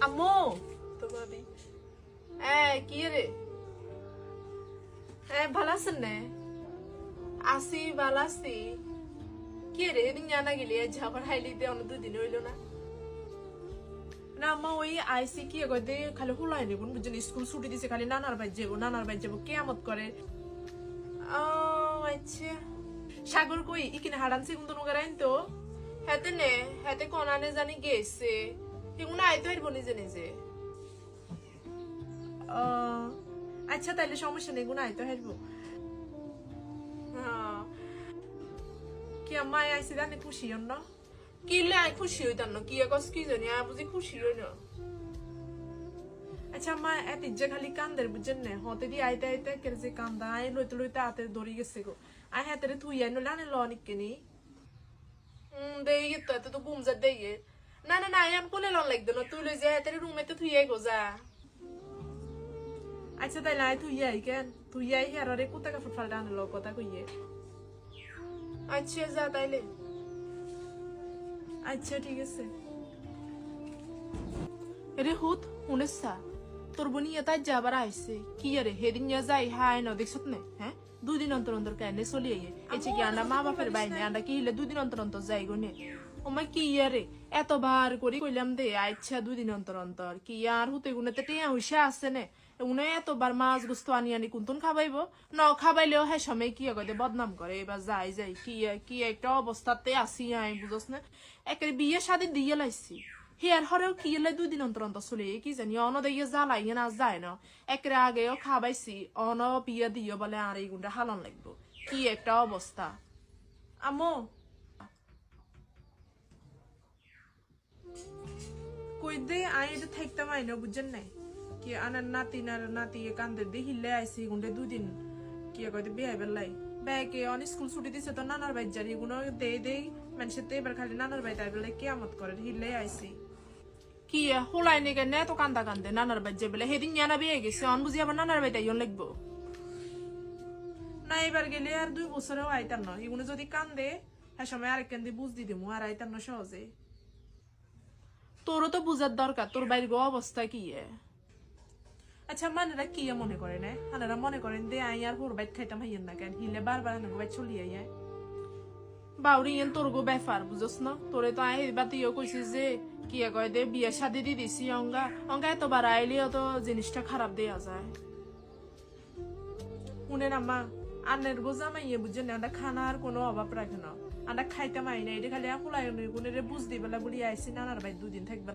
আম্মু তো ভাবি কি রে ভালো আছেন না আসি ভালো আছি কি রে এদিন জানা গেলি ঝাপার হাইলিতে অন্য দুদিন হইল না না আম্মা ওই আইসি কি এগোতে খালি হুলাই নেবুন বুঝছেন স্কুল ছুটি দিছে খালি নানার বাড়ি যাবো কেয়ামত করে আচ্ছা সাগর কই ইকিনে হারানছে কিন্তু নগরাইন তো হেতে নে হেতে কোনানে জানি গেছে এগুলো আইতে হইব নিজে নিজে আচ্ছা তাইলে সমস্যা নেই এগুলো আইতে হইব কি আম্মা আইসি জানি খুশি হন না কি লে আই খুশি হইতাম না কি একস কি জানি আই বুঝি খুশি হই না আচ্ছা আম্মা এত ইজ্জা খালি কান্দের বুঝছেন না হতে দি আইতে আইতে কেরে কান্দা আই লইতে লইতে হাতে ধরি গেছে গো আই হাতে থুই আই নলে আনে ল নিকেনি দেই তো এত তো ঘুম যা দেই না না না আম কোলে লন লাগতো না তুই লই যা হাতে রুমে তো থুই আই গো যা আচ্ছা তাইলে আই থুই আই কেন থুই আই হেরারে কুতা কাপড় ফালটা আনে ল কথা কইয়ে আচ্ছা যা তাইলে আচ্ছা ঠিক আছে রে হুত শুনেছা তোর বনি এটাই যাবার আইসে কি আরে হেদিন যাই হাই ন দেখছত না হ্যাঁ দুদিন অন্তর অন্তর কেন চলি আইয়ে এসে কি আন্ডা মা বাপের বাইনে আন্ডা কি হইলে দুদিন অন্তর অন্তর যাই গো নে ওমা কি আরে এত বার করি কইলাম দে আচ্ছা দুদিন অন্তর অন্তর কি আর হুতে গুনেতে টিয়া হইসা আছে নে উনি এতবার মাছ গুস্ত আনি আনি কুন্তন খাবাইবো ন খাবাইলেও হ্যাঁ সময় কি আগে বদনাম করে এবার যাই যাই কি একটা অবস্থাতে আসি আই বুঝস না একের বিয়ে শাদী দিয়ে লাইছি হিয়ার হরেও কি এলে দুদিন অন্তর অন্তর চলে কি জানি অন দিয়ে জ্বালাই না যায় না একের আগেও খাবাইছি অন বিয়ে দিও বলে আর এই গুন্ডা হালন লাগবো কি একটা অবস্থা আমো কই দে আই এটা থাকতাম আই না বুঝছেন নাই কি আনার নাতি কান্দের দিয়ে হিলে আইসি গুন্ডে দুদিন কি কইতে বিয়ে বেলাই ব্যাগে অন স্কুল ছুটি দিছে তো নানার বাড়ি জারি এগুলো দেই মানুষের তো এবার খালি নানার বাড়ি তাই বেলা কেয়ামত করে হিলে আইসি কি হোলাই নে কেন এত কান্দা কান্দে নানার বাড়ি যে বেলা সেদিন জানা বিয়ে গেছে অন বুঝি আবার নানার বাড়ি তাই লাগবো না এবার গেলে আর 2 বছরেও আইতার না এগুলো যদি কান্দে হ্যাঁ সময় আরেক কেন দিয়ে বুঝ দি দিমু আর আইতার না সহজে তোরও তো বুঝার দরকার তোর বাইরের অবস্থা কি আচ্ছা মানেরা কি মনে করে না হানারা মনে করেন দে আই আর হোর বাইট খাইতাম হাইয়েন না কেন হিলে বারবার আনগো বাইট চলি আই বাউরি এন তোর গো ব্যাপার বুঝস না তোরে তো আই বাতিও কইছিস যে কি কয় দে বিয়ে শাদি দি দিছি অঙ্গা এতবার আইলেও তো জিনিসটা খারাপ দেয়া যায় উনে না মা আন্নের গো জামাইয়ে বুঝে না আন্ডা খানার কোনো অভাব রাখে না আন্ডা খাইতাম আই না এটা খালি ফুলাই গুণেরে বুঝ দিবেলা বলি আইসি নানার বাই 2 দিন থাকবে